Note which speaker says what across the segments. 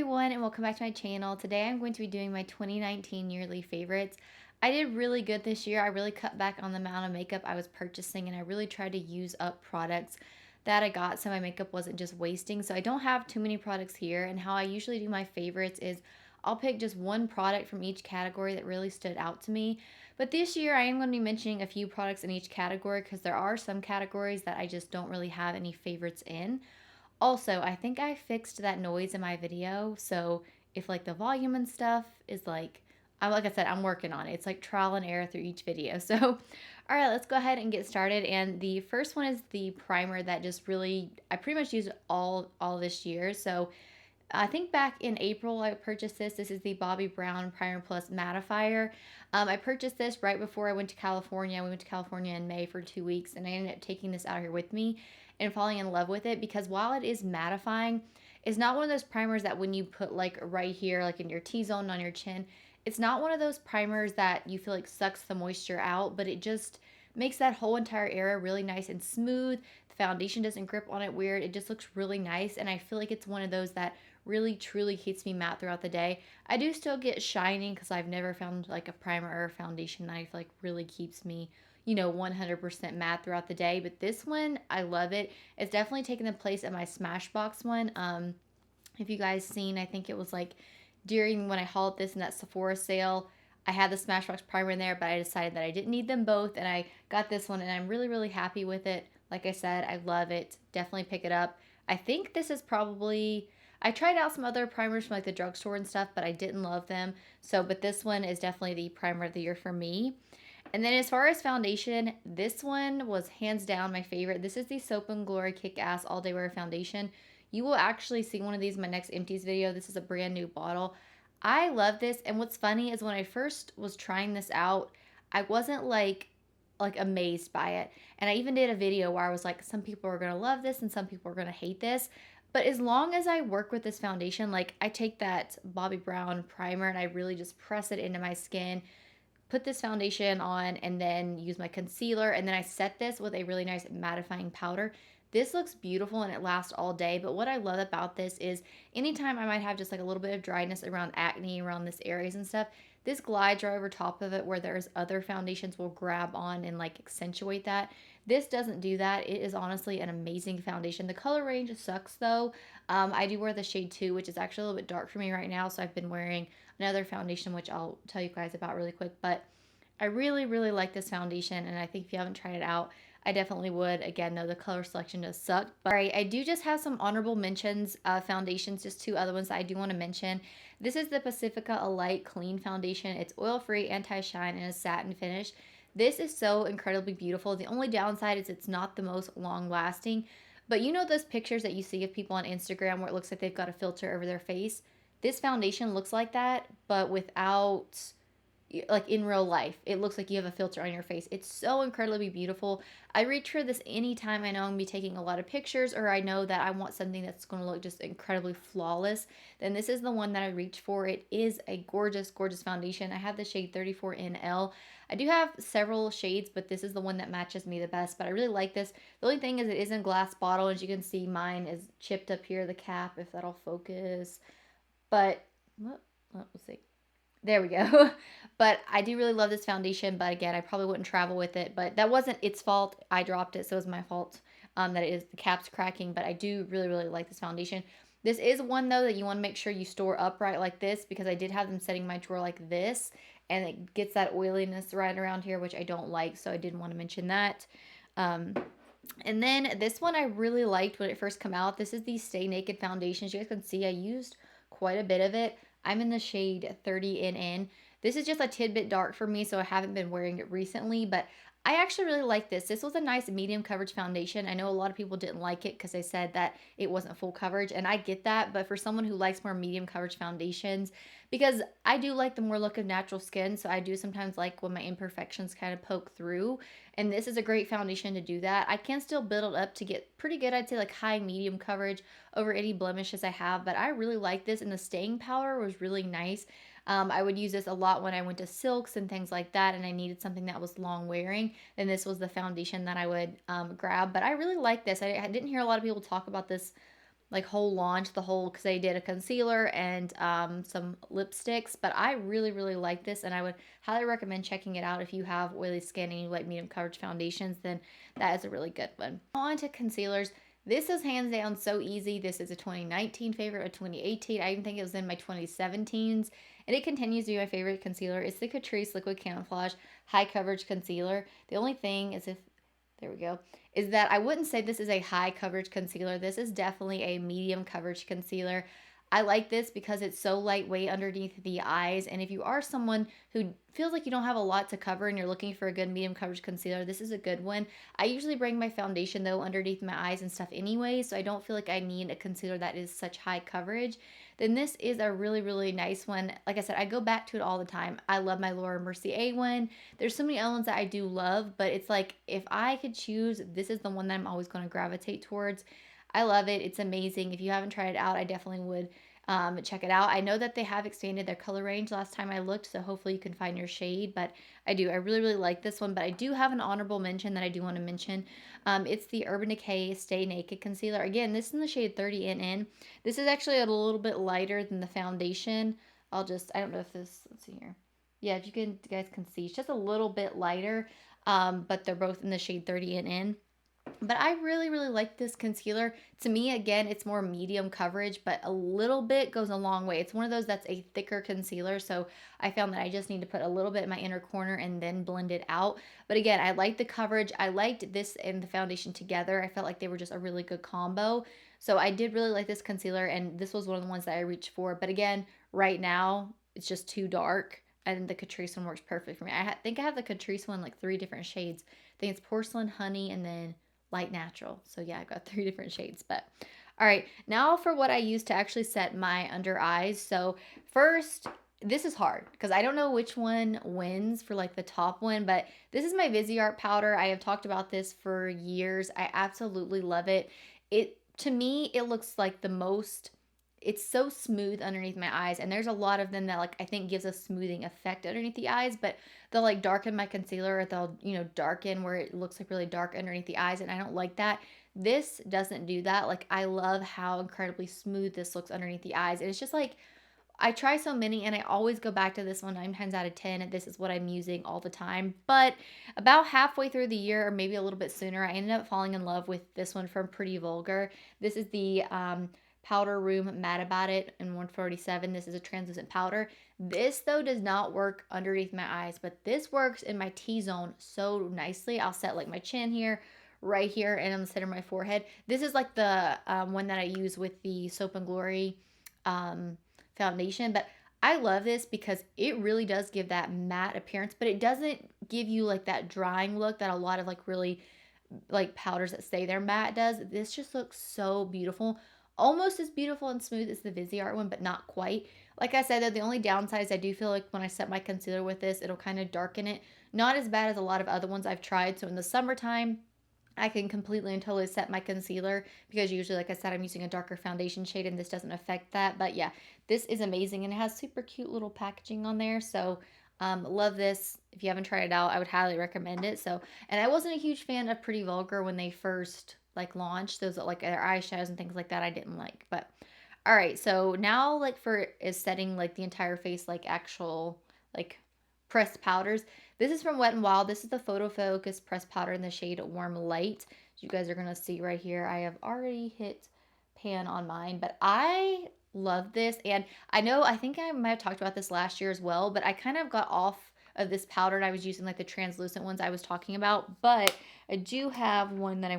Speaker 1: everyone, and welcome back to my channel. Today I'm going to be doing my 2019 yearly favorites. I did really good this year. I really cut back on the amount of makeup I was purchasing, and I really tried to use up products that I got so my makeup wasn't just wasting. So I don't have too many products here, and how I usually do my favorites is I'll pick just one product from each category that really stood out to me. But this year I am going to be mentioning a few products in each category because there are some categories that I just don't really have any favorites in. Also, I think I fixed that noise in my video, so if like the volume and stuff is like I said, I'm working on it. It's like trial and error through each video. So, all right, let's go ahead and get started. And the first one is the primer that just really I pretty much used all this year. So, I think back in April I purchased this. This is the Bobbi Brown Primer Plus Mattifier. I purchased this right before I went to California. We went to California in May for 2 weeks, and I ended up taking this out here with me and falling in love with it because while it is mattifying, it's not one of those primers that when you put like right here, like in your T-zone on your chin, it's not one of those primers that you feel like sucks the moisture out, but it just makes that whole entire area really nice and smooth. The foundation doesn't grip on it weird. It just looks really nice, and I feel like it's one of those that really truly keeps me matte throughout the day. I do still get shining because I've never found like a primer or a foundation that I feel like really keeps me 100% matte throughout the day. But this one, I love it. It's definitely taken the place of my Smashbox one. If you guys seen, I think it was like during when I hauled this in that Sephora sale, I had the Smashbox primer in there, but I decided that I didn't need them both, and I got this one, and I'm really, really happy with it. Like I said, I love it. Definitely pick it up. I think this is probably I tried out some other primers from like the drugstore and stuff, but I didn't love them. So, but this one is definitely the primer of the year for me. And then as far as foundation, this one was hands down my favorite. This is the Soap and Glory Kick-Ass All Day Wear Foundation. You will actually see one of these in my next empties video. This is a brand new bottle. I love this, and what's funny is when I first was trying this out, I wasn't like amazed by it. And I even did a video where I was like, some people are gonna love this and some people are gonna hate this. But as long as I work with this foundation, like I take that Bobbi Brown primer and I really just press it into my skin, put this foundation on, and then use my concealer, and then I set this with a really nice mattifying powder. This looks beautiful and it lasts all day, but what I love about this is anytime I might have just like a little bit of dryness around acne, around this areas and stuff, this glides right over top of it where there's other foundations will grab on and like accentuate that. This doesn't do that. It is honestly an amazing foundation. The color range sucks though. I do wear the shade 2, which is actually a little bit dark for me right now, so I've been wearing another foundation, which I'll tell you guys about really quick. But I really, really like this foundation, and I think if you haven't tried it out, I definitely would. Again, no, the color selection does suck. But all right, I do just have some honorable mentions foundations, just two other ones that I do want to mention. This is the Pacifica Alight Clean Foundation. It's oil-free, anti-shine, and a satin finish. This is so incredibly beautiful. The only downside is it's not the most long-lasting. But you know those pictures that you see of people on Instagram where it looks like they've got a filter over their face? This foundation looks like that, but without like in real life. It looks like you have a filter on your face. It's so incredibly beautiful. I reach for this anytime I know I'm going to be taking a lot of pictures or I know that I want something that's going to look just incredibly flawless. Then this is the one that I reach for. It is a gorgeous, gorgeous foundation. I have the shade 34NL. I do have several shades, but this is the one that matches me the best. But I really like this. The only thing is it is in a glass bottle. As you can see, mine is chipped up here, the cap, if that'll focus. But, let's see. There we go. But I do really love this foundation. But again, I probably wouldn't travel with it. But that wasn't its fault. I dropped it, so it was my fault that it is the cap's cracking. But I do really, really like this foundation. This is one, though, that you want to make sure you store upright like this because I did have them setting my drawer like this. And it gets that oiliness right around here, which I don't like. So I did want to mention that. And then this one I really liked when it first came out. This is the Stay Naked foundation. As you guys can see, I used quite a bit of it. I'm in the shade 30NN. This is just a tidbit dark for me, so I haven't been wearing it recently, but I actually really like this. This was a nice medium coverage foundation. I know a lot of people didn't like it because they said that it wasn't full coverage, and I get that, but for someone who likes more medium coverage foundations, because I do like the more look of natural skin, so I do sometimes like when my imperfections kind of poke through, and this is a great foundation to do that. I can still build it up to get pretty good, I'd say like high medium coverage over any blemishes I have, but I really like this, and the staying power was really nice. I would use this a lot when I went to silks and things like that, and I needed something that was long wearing. Then this was the foundation that I would grab. But I really like this. I didn't hear a lot of people talk about this like whole launch, the whole, because I did a concealer and some lipsticks. But I really, really like this, and I would highly recommend checking it out if you have oily skin and you like medium coverage foundations. Then that is a really good one. On to concealers. This is hands down so easy. This is a 2019 favorite, a 2018. I even think it was in my 2017s. And it continues to be my favorite concealer. It's the Catrice Liquid Camouflage High Coverage Concealer. The only thing is, if there we go, is that I wouldn't say this is a high coverage concealer. This is definitely a medium coverage concealer. I like this because it's so lightweight underneath the eyes. And if you are someone who feels like you don't have a lot to cover and you're looking for a good medium coverage concealer, this is a good one. I usually bring my foundation though underneath my eyes and stuff anyway, so I don't feel like I need a concealer that is such high coverage. Then this is a really, really nice one. Like I said, I go back to it all the time. I love my Laura Mercier one. There's so many other ones that I do love, but it's like if I could choose, this is the one that I'm always going to gravitate towards. I love it. It's amazing. If you haven't tried it out, I definitely would check it out. I know that they have expanded their color range last time I looked, so hopefully you can find your shade. But I do. I really, really like this one. But I do have an honorable mention that I do want to mention. It's the Urban Decay Stay Naked Concealer. Again, this is in the shade 30NN. This is actually a little bit lighter than the foundation. I don't know if this, let's see here. Yeah, if you guys can see, it's just a little bit lighter, but they're both in the shade 30NN. But I really, really like this concealer. To me, again, it's more medium coverage, but a little bit goes a long way. It's one of those that's a thicker concealer, so I found that I just need to put a little bit in my inner corner and then blend it out. But again, I like the coverage. I liked this and the foundation together. I felt like they were just a really good combo. So I did really like this concealer, and this was one of the ones that I reached for. But again, right now, it's just too dark, and the Catrice one works perfect for me. Think I have the Catrice one like 3 different shades. I think it's Porcelain, Honey, and then Light Natural. So yeah, I've got 3 different shades. But all right, now for what I use to actually set my under eyes. So first, this is hard because I don't know which one wins for like the top one, but this is my Viseart powder. I have talked about this for years. I absolutely love it. To me, it looks like the most, it's so smooth underneath my eyes, and there's a lot of them that like I think gives a smoothing effect underneath the eyes, but they'll like darken my concealer, or they'll, darken where it looks like really dark underneath the eyes, and I don't like that. This doesn't do that. Like, I love how incredibly smooth this looks underneath the eyes. And it's just like, I try so many and I always go back to this one 9 times out of 10. And this is what I'm using all the time. But about halfway through the year, or maybe a little bit sooner, I ended up falling in love with this one from Pretty Vulgar. This is the Powder Room Mad About It in 147. This is a translucent powder. This, though, does not work underneath my eyes, but this works in my T-zone so nicely. I'll set like my chin here, right here, and on the center of my forehead. This is like the one that I use with the Soap and Glory foundation, but I love this because it really does give that matte appearance, but it doesn't give you like that drying look that a lot of like really like powders that say they're matte does. This just looks so beautiful. Almost as beautiful and smooth as the Viseart one, but not quite. Like I said, though, the only downside is I do feel like when I set my concealer with this, it'll kind of darken it. Not as bad as a lot of other ones I've tried. So in the summertime, I can completely and totally set my concealer because usually, like I said, I'm using a darker foundation shade and this doesn't affect that. But yeah, this is amazing and it has super cute little packaging on there. So love this. If you haven't tried it out, I would highly recommend it. So, and I wasn't a huge fan of Pretty Vulgar when they first like launched those, like their eyeshadows and things like that. I didn't like, but all right. So now like for is setting like the entire face, like actual like pressed powders. This is from Wet n Wild. This is the Photo Focus pressed powder in the shade Warm Light. As you guys are going to see right here, I have already hit pan on mine, but I love this. And I think I might have talked about this last year as well, but I kind of got off of this powder and I was using like the translucent ones I was talking about. But I do have one that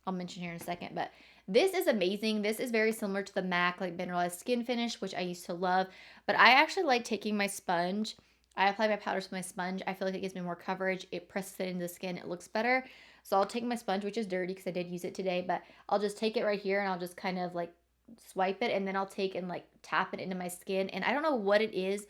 Speaker 1: I'll mention here in a second. But this is amazing. This is very similar to the MAC like mineralized skin finish, which I used to love. But I actually like taking my sponge. I apply my powders with my sponge. I feel like it gives me more coverage. It presses it into the skin. It looks better. So I'll take my sponge, which is dirty because I did use it today, but I'll just take it right here and I'll just kind of like swipe it, and then I'll take and like tap it into my skin. And I don't know what it is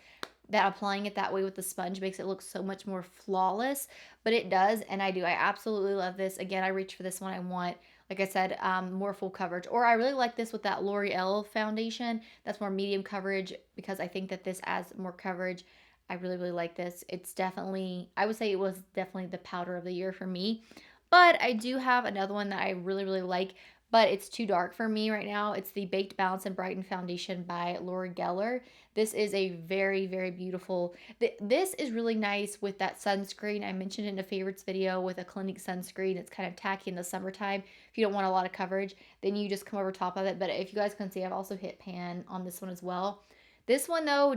Speaker 1: that applying it that way with the sponge makes it look so much more flawless, but it does. And I do. I absolutely love this. Again, I reach for this one. I want, like I said, more full coverage. Or I really like this with that L'Oreal foundation. That's more medium coverage because I think that this adds more coverage. I really, really like this. It's definitely, I would say it was definitely the powder of the year for me. But I do have another one that I really, really like. but it's too dark for me right now. It's the Baked Balance and Brighten Foundation by Laura Geller. This is a very, very beautiful. This is really nice with that sunscreen. I mentioned in a favorites video with a Clinique sunscreen. It's kind of tacky in the summertime. If you don't want a lot of coverage, then you just come over top of it. But if you guys can see, I've also hit pan on this one as well. This one though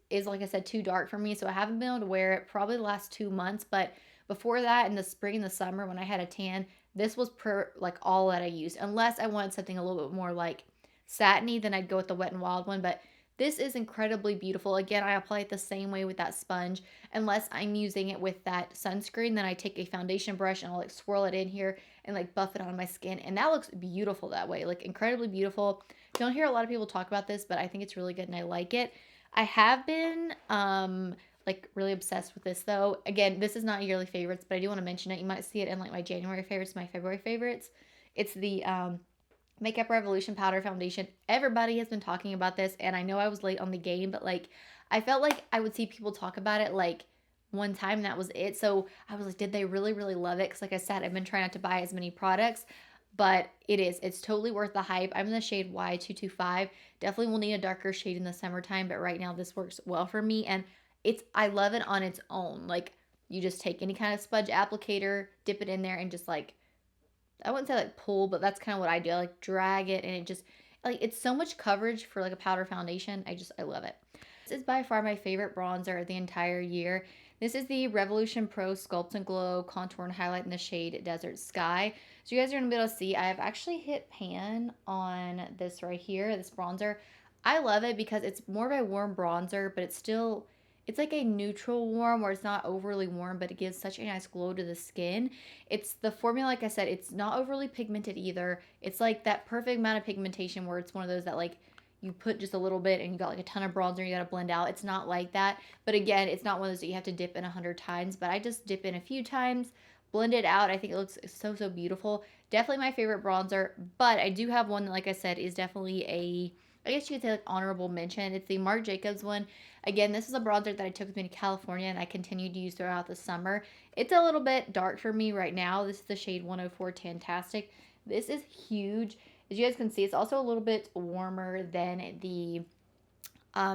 Speaker 1: is like I said too dark for me, so I haven't been able to wear it probably the last 2 months. But before that, in the spring and the summer when I had a tan, this was like all that I used. Unless I wanted something a little bit more like satiny, then I'd go with the Wet n Wild one. But this is incredibly beautiful. Again, I apply it the same way with that sponge. Unless I'm using it with that sunscreen, then I take a foundation brush and I'll like swirl it in here and like buff it on my skin. And that looks beautiful that way, like incredibly beautiful. Don't hear a lot of people talk about this, but I think it's really good and I like it. I have been like really obsessed with this though. Again, this is not yearly favorites, but I do want to mention it. You might see it in like my January favorites, my February favorites. It's the Makeup Revolution Powder Foundation. Everybody has been talking about this, and I know I was late on the game, but like I felt like I would see people talk about it like one time and that was it. So I was like, did they really, really love it? Because like I said, I've been trying not to buy as many products, but it's totally worth the hype. I'm in the shade Y225. Definitely will need a darker shade in the summertime, but right now this works well for me, and I love it on its own. Like you just take any kind of sponge applicator, dip it in there, and just like I wouldn't say like pull, but that's kind of what I do. I like drag it, and it just like it's so much coverage for like a powder foundation. I love it. This is by far my favorite bronzer of the entire year. This is the Revolution Pro Sculpt and Glow Contour and Highlight in the shade Desert Sky. So you guys are going to be able to see I have actually hit pan on this right here, this bronzer. I love it because it's more of a warm bronzer, but it's like a neutral warm where it's not overly warm, but it gives such a nice glow to the skin. It's the formula, like I said, it's not overly pigmented either. It's like that perfect amount of pigmentation where it's one of those that like you put just a little bit and you got like a ton of bronzer and you got to blend out. It's not like that. But again, it's not one of those that you have to dip in 100 times, but I just dip in a few times, blend it out. I think it looks so, so beautiful. Definitely my favorite bronzer, but I do have one that, like I said, is definitely I guess you could say like honorable mention. It's the Marc Jacobs one. Again, this is a bronzer that I took with me to California and I continued to use throughout the summer. It's a little bit dark for me right now. This is the shade 104 Tantastic. This is huge. As you guys can see, it's also a little bit warmer than the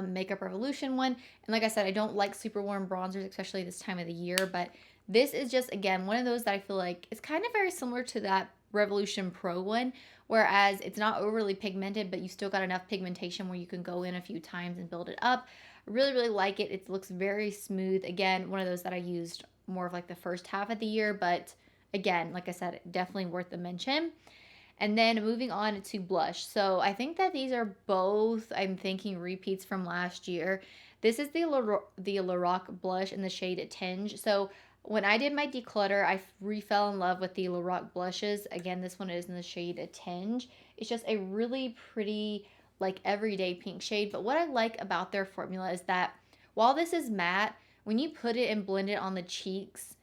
Speaker 1: Makeup Revolution one. And like I said, I don't like super warm bronzers, especially this time of the year. But this is just, again, one of those that I feel like is kind of very similar to that Revolution Pro one. Whereas it's not overly pigmented, but you still got enough pigmentation where you can go in a few times and build it up. I really, really like it. It looks very smooth. Again, one of those that I used more of like the first half of the year. But again, like I said, definitely worth the mention. And then moving on to blush. So I think that these are both, I'm thinking, repeats from last year. This is the Lorac blush in the shade Tinge. So when I did my declutter, I fell in love with the Lorac blushes. Again, this one is in the shade Tinge. It's just a really pretty, like everyday pink shade. But what I like about their formula is that while this is matte, when you put it and blend it on the cheeks,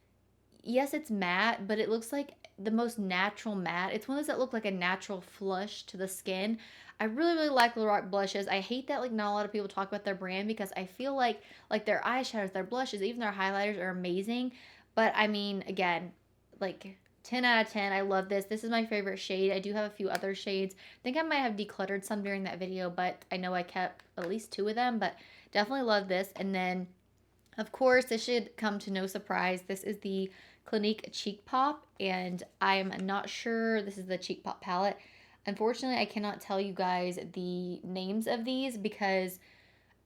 Speaker 1: yes, it's matte, but it looks like the most natural matte. It's one of those that look like a natural flush to the skin. I really, really like Lorac blushes. I hate that like not a lot of people talk about their brand because I feel like their eyeshadows, their blushes, even their highlighters are amazing. But I mean, again, like 10 out of 10. I love this. This is my favorite shade. I do have a few other shades. I think I might have decluttered some during that video, but I know I kept at least 2 of them, but definitely love this. And then of course, this should come to no surprise. This is the Clinique Cheek Pop, and I'm not sure this is the Cheek Pop palette. Unfortunately, I cannot tell you guys the names of these because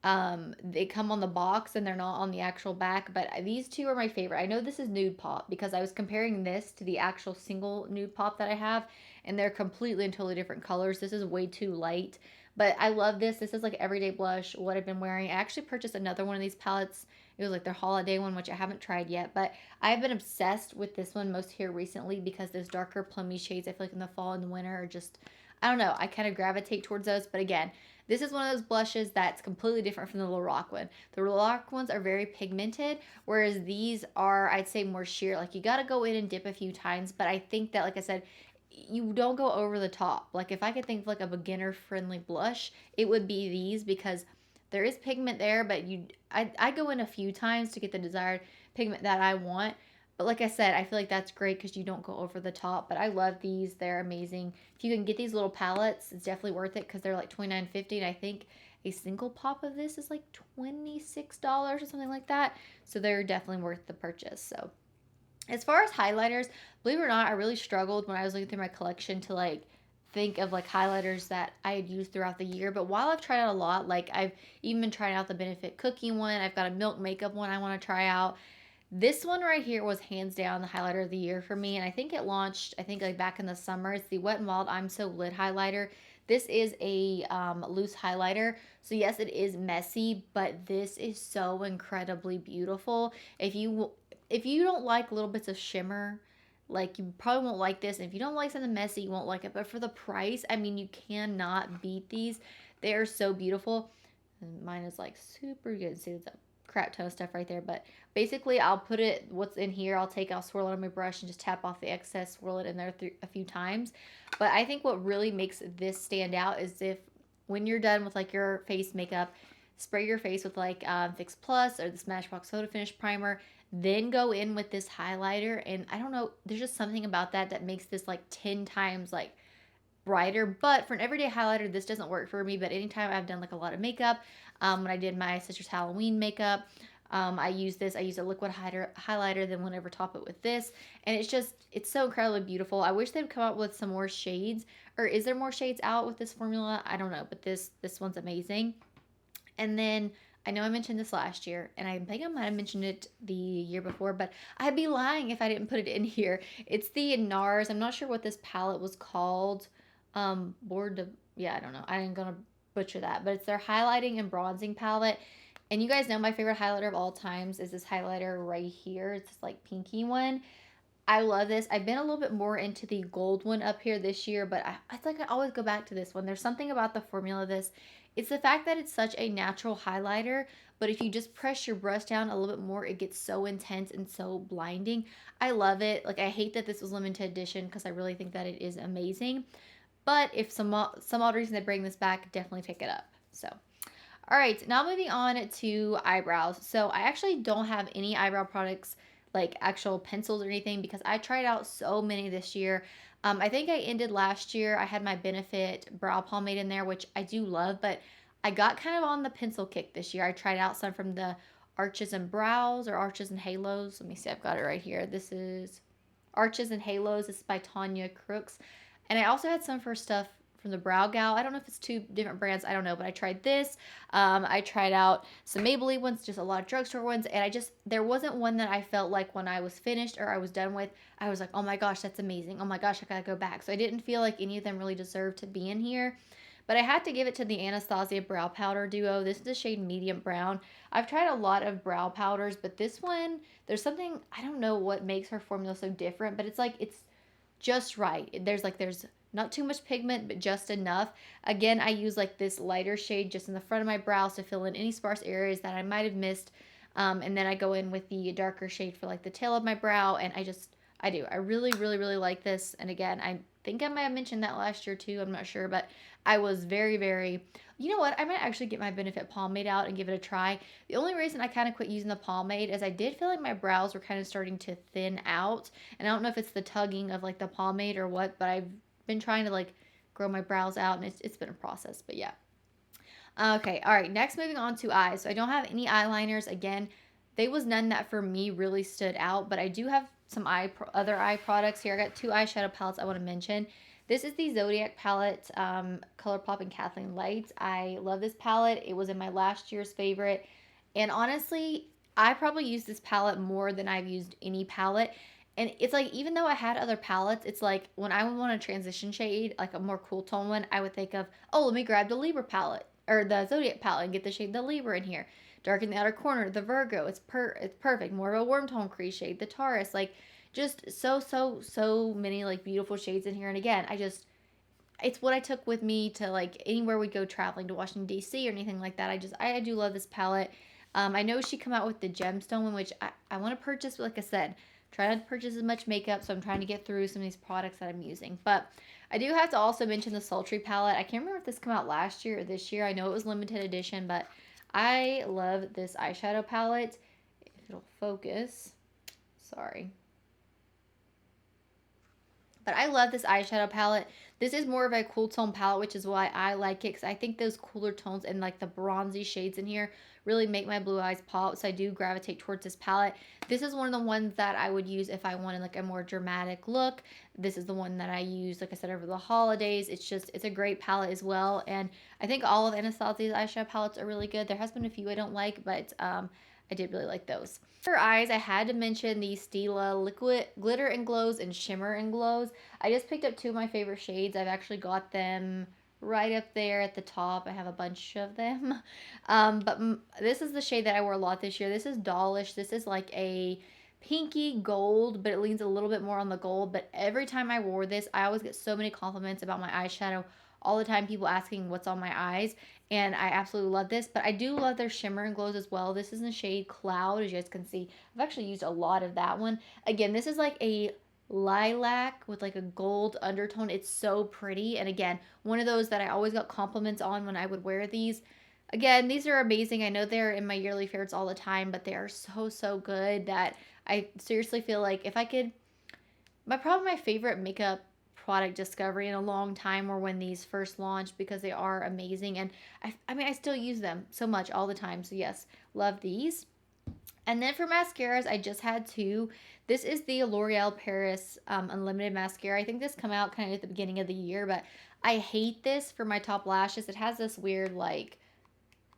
Speaker 1: they come on the box and they're not on the actual back, but these two are my favorite. I know this is Nude Pop because I was comparing this to the actual single Nude Pop that I have, and they're completely and totally different colors. This is way too light, but I love this. This is like everyday blush, what I've been wearing. I actually purchased another one of these palettes. It was like their holiday one, which I haven't tried yet, but I've been obsessed with this one most here recently because those darker plummy shades I feel like in the fall and the winter are just, I don't know, I kind of gravitate towards those. But again, this is one of those blushes that's completely different from the Lorac one. The Lorac ones are very pigmented, whereas these are, I'd say, more sheer. Like you got to go in and dip a few times, but I think that, like I said, you don't go over the top. Like if I could think of like a beginner friendly blush, it would be these because there is pigment there, but I go in a few times to get the desired pigment that I want. But like I said, I feel like that's great because you don't go over the top. But I love these. They're amazing. If you can get these little palettes, it's definitely worth it because they're like $29.50. And I think a single pop of this is like $26 or something like that. So they're definitely worth the purchase. So as far as highlighters, believe it or not, I really struggled when I was looking through my collection to like think of like highlighters that I had used throughout the year. But while I've tried out a lot, like I've even been trying out the Benefit Cookie one, I've got a Milk Makeup one I want to try out. This one right here was hands down the highlighter of the year for me, and I think it launched, I think like back in the summer. It's the Wet n Wild I'm So Lit highlighter. This is a loose highlighter, so yes, it is messy, but this is so incredibly beautiful. If you don't like little bits of shimmer, like you probably won't like this. And if you don't like something messy, you won't like it. But for the price, I mean, you cannot beat these. They are so beautiful. And mine is like super good. See, it's a crap ton of stuff right there. But basically, I'll put it, what's in here, I'll swirl it on my brush and just tap off the excess, swirl it in there a few times. But I think what really makes this stand out is if when you're done with like your face makeup, spray your face with like Fix Plus or the Smashbox Photo Finish Primer, then go in with this highlighter. And I don't know, there's just something about that makes this like 10 times like brighter. But for an everyday highlighter, this doesn't work for me. But anytime I've done like a lot of makeup, when I did my sister's Halloween makeup, I use this. I use a liquid highlighter, then whenever top it with this. And it's so incredibly beautiful. I wish they'd come out with some more shades. Or is there more shades out with this formula? I don't know. But this one's amazing. And then I know I mentioned this last year, and I think I might have mentioned it the year before, but I'd be lying if I didn't put it in here. It's the NARS. I'm not sure what this palette was called. Yeah, I don't know. I ain't gonna butcher that, but it's their highlighting and bronzing palette. And you guys know my favorite highlighter of all times is this highlighter right here. It's this like pinky one. I love this. I've been a little bit more into the gold one up here this year, but I feel like I always go back to this one. There's something about the formula of this. It's the fact that it's such a natural highlighter, but if you just press your brush down a little bit more, it gets so intense and so blinding. I love it. Like I hate that this was limited edition because I really think that it is amazing. But if some odd reason they bring this back, definitely pick it up. So, all right, now moving on to eyebrows. So I actually don't have any eyebrow products like actual pencils or anything because I tried out so many this year. I think I ended last year. I had my Benefit brow pomade in there, which I do love, but I got kind of on the pencil kick this year. I tried out some from the Arches and Brows or Arches and Halos. Let me see, I've got it right here. This is Arches and Halos. This is by Tanya Crooks. And I also had some for stuff from the Brow Gal. I don't know if it's two different brands. I don't know, but I tried this. I tried out some Maybelline ones, just a lot of drugstore ones. And there wasn't one that I felt like when I was finished or I was done with, I was like, oh my gosh, that's amazing. Oh my gosh, I gotta go back. So I didn't feel like any of them really deserved to be in here. But I had to give it to the Anastasia Brow Powder Duo. This is the shade Medium Brown. I've tried a lot of brow powders, but this one, there's something, I don't know what makes her formula so different, but it's just right. There's not too much pigment, but just enough. Again, I use like this lighter shade just in the front of my brows to fill in any sparse areas that I might have missed. And then I go in with the darker shade for like the tail of my brow. And I do. I really, really, really like this. And again, I think I might have mentioned that last year too. I'm not sure, but I was very, very, you know what? I might actually get my Benefit pomade out and give it a try. The only reason I kind of quit using the pomade is I did feel like my brows were kind of starting to thin out. And I don't know if it's the tugging of like the pomade or what, but I've been trying to like grow my brows out and it's been a process, but yeah. Okay, all right, next moving on to eyes. So I don't have any eyeliners. Again, they was none that for me really stood out, but I do have some other eye products here. I got two eyeshadow palettes I want to mention. This is the Zodiac palette, ColourPop and Kathleen Lights. I love this palette. It was in my last year's favorite. And honestly, I probably use this palette more than I've used any palette. And it's like, even though I had other palettes, it's like when I would want a transition shade, like a more cool tone one, I would think of, oh, let me grab the Libra palette or the Zodiac palette and get the shade the Libra in here. Darken the outer corner, the Virgo, it's perfect. More of a warm tone crease shade, the Taurus, like just so many like beautiful shades in here. And again, it's what I took with me to like anywhere we go traveling to Washington D.C. or anything like that. I do love this palette. I know she come out with the gemstone one, which I want to purchase, but like I said, try not to purchase as much makeup, so I'm trying to get through some of these products that I'm using. But I do have to also mention the Sultry palette. I can't remember if this came out last year or this year. I know it was limited edition, but I love this eyeshadow palette. If it'll focus. Sorry. But I love this eyeshadow palette. This is more of a cool tone palette, which is why I like it, because I think those cooler tones and like the bronzy shades in here really make my blue eyes pop. So I do gravitate towards this palette. This is one of the ones that I would use if I wanted like a more dramatic look. This is the one that I use, like I said, over the holidays. It's a great palette as well. And I think all of Anastasia's eyeshadow palettes are really good. There has been a few I don't like, but I did really like those. For eyes, I had to mention the Stila Liquid Glitter and Glows and Shimmer and Glows. I just picked up two of my favorite shades. I've actually got them right up there at the top. I have a bunch of them. But this is the shade that I wore a lot this year. This is Dollish. This is like a pinky gold, but it leans a little bit more on the gold. But every time I wore this, I always get so many compliments about my eyeshadow. All the time, people asking what's on my eyes, and I absolutely love this. But I do love their shimmer and glows as well. This is in the shade Cloud, as you guys can see. I've actually used a lot of that one. Again, this is like a lilac with like a gold undertone. It's so pretty. And again, one of those that I always got compliments on when I would wear these. Again, these are amazing. I know they're in my yearly favorites all the time, but they are so, so good that I seriously feel like if I could, probably my favorite makeup product discovery in a long time were when these first launched, because they are amazing. And I mean, I still use them so much all the time. So yes, love these. And then for mascaras, I just had two. This is the L'Oreal Paris Unlimited Mascara. I think this come out kind of at the beginning of the year, but I hate this for my top lashes. It has this weird, like,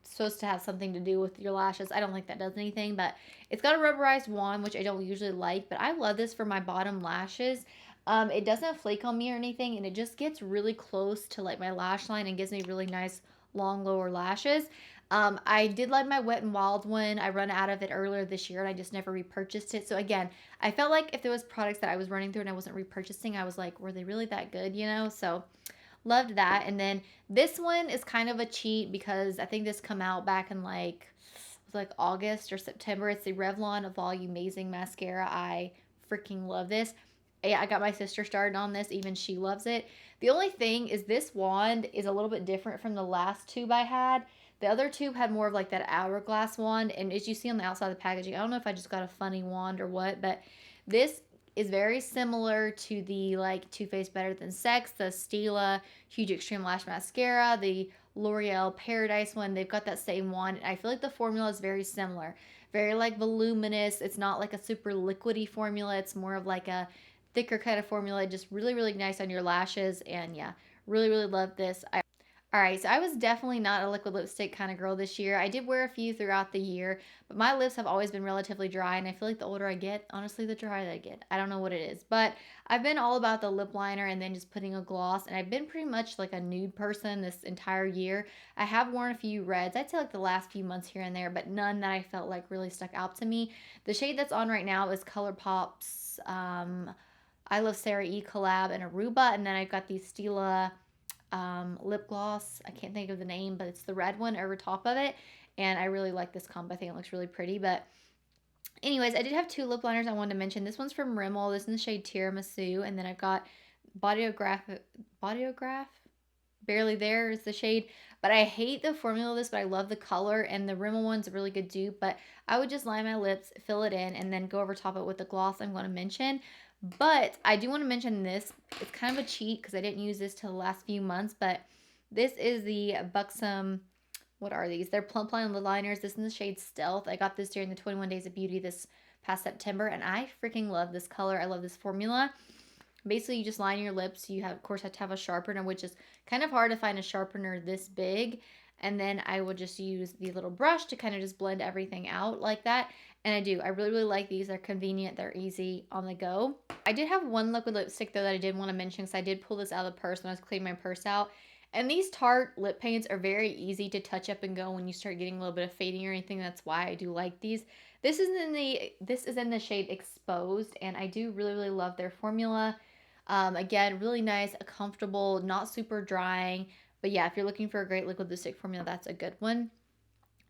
Speaker 1: supposed to have something to do with your lashes. I don't think that does anything, but it's got a rubberized wand, which I don't usually like, but I love this for my bottom lashes. It doesn't flake on me or anything, and it just gets really close to like my lash line and gives me really nice long lower lashes. I did like my Wet and Wild one. I run out of it earlier this year and I just never repurchased it. So again, I felt like if there was products that I was running through and I wasn't repurchasing, I was like, were they really that good, you know? So loved that. And then this one is kind of a cheat because I think this come out back in like August or September. It's the Revlon Volume Amazing Mascara. I freaking love this. Yeah, I got my sister started on this. Even she loves it. The only thing is this wand is a little bit different from the last tube I had. The other tube had more of like that hourglass wand. And as you see on the outside of the packaging, I don't know if I just got a funny wand or what, but this is very similar to the like Too Faced Better Than Sex, the Stila Huge Extreme Lash Mascara, the L'Oreal Paradise one. They've got that same wand. And I feel like the formula is very similar. Very like voluminous. It's not like a super liquidy formula. It's more of like a thicker kind of formula. Just really, really nice on your lashes. And yeah, really, really love this. All right, so I was definitely not a liquid lipstick kind of girl this year. I did wear a few throughout the year, but my lips have always been relatively dry, and I feel like the older I get, honestly, the drier I get. I don't know what it is, but I've been all about the lip liner and then just putting a gloss, and I've been pretty much like a nude person this entire year. I have worn a few reds, I'd say like the last few months here and there, but none that I felt like really stuck out to me. The shade that's on right now is ColourPop's I Love Sarah E collab and Aruba, and then I've got these Stila lip gloss. I can't think of the name, but it's the red one over top of it. And I really like this combo. I think it looks really pretty. But anyways, I did have two lip liners I wanted to mention. This one's from Rimmel. This is in the shade Tiramisu. And then I've got Bodyograph. Barely There is the shade. But I hate the formula of this, but I love the color. And the Rimmel one's a really good dupe. But I would just line my lips, fill it in, and then go over top it with the gloss I'm going to mention. But I do want to mention this. It's kind of a cheat because I didn't use this till the last few months. But this is the Buxom. What are these? They're plump line lip liners. This is in the shade Stealth. I got this during the 21 Days of Beauty this past September. And I freaking love this color. I love this formula. Basically, you just line your lips. You have, of course, have to have a sharpener, which is kind of hard to find a sharpener this big. And then I will just use the little brush to kind of just blend everything out like that. And I do. I really, really like these. They're convenient. They're easy on the go. I did have one liquid lipstick, though, that I did want to mention because I did pull this out of the purse when I was cleaning my purse out. And these Tarte lip paints are very easy to touch up and go when you start getting a little bit of fading or anything. That's why I do like these. This is in the shade Exposed, and I do really, really love their formula. Again, really nice, comfortable, not super drying. But yeah, if you're looking for a great liquid lipstick formula, that's a good one.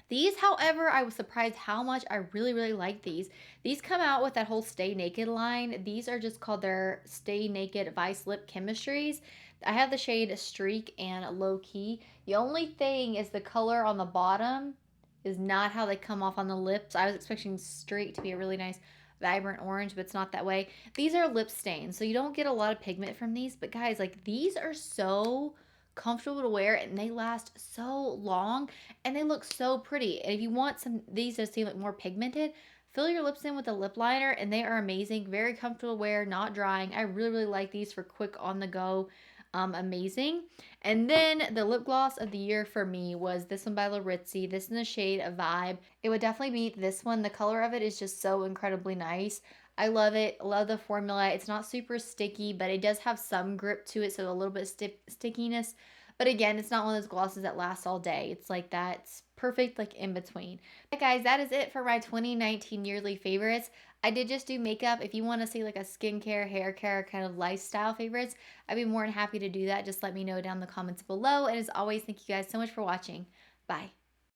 Speaker 1: These, however, I was surprised how much I really, really like these. These come out with that whole Stay Naked line. These are just called their Stay Naked Vice Lip Chemistries. I have the shade Streak and Low Key. The only thing is the color on the bottom is not how they come off on the lips. I was expecting Streak to be a really nice vibrant orange, but it's not that way. These are lip stains, so you don't get a lot of pigment from these, but guys, like these are so comfortable to wear and they last so long and they look so pretty. And if you want some these to seem like more pigmented, fill your lips in with a lip liner and they are amazing, very comfortable to wear, not drying. I really, really like these for quick on the go. Amazing. And then the lip gloss of the year for me was this one by Laritzi. This in the shade of Vibe. It would definitely be this one. The color of it is just so incredibly nice. I love it. Love the formula. It's not super sticky, but it does have some grip to it, so a little bit of stickiness. But again, it's not one of those glosses that lasts all day. It's like that's perfect, like in between. But guys, that is it for my 2019 yearly favorites. I did just do makeup. If you want to see like a skincare, hair care kind of lifestyle favorites, I'd be more than happy to do that. Just let me know down in the comments below. And as always, thank you guys so much for watching. Bye.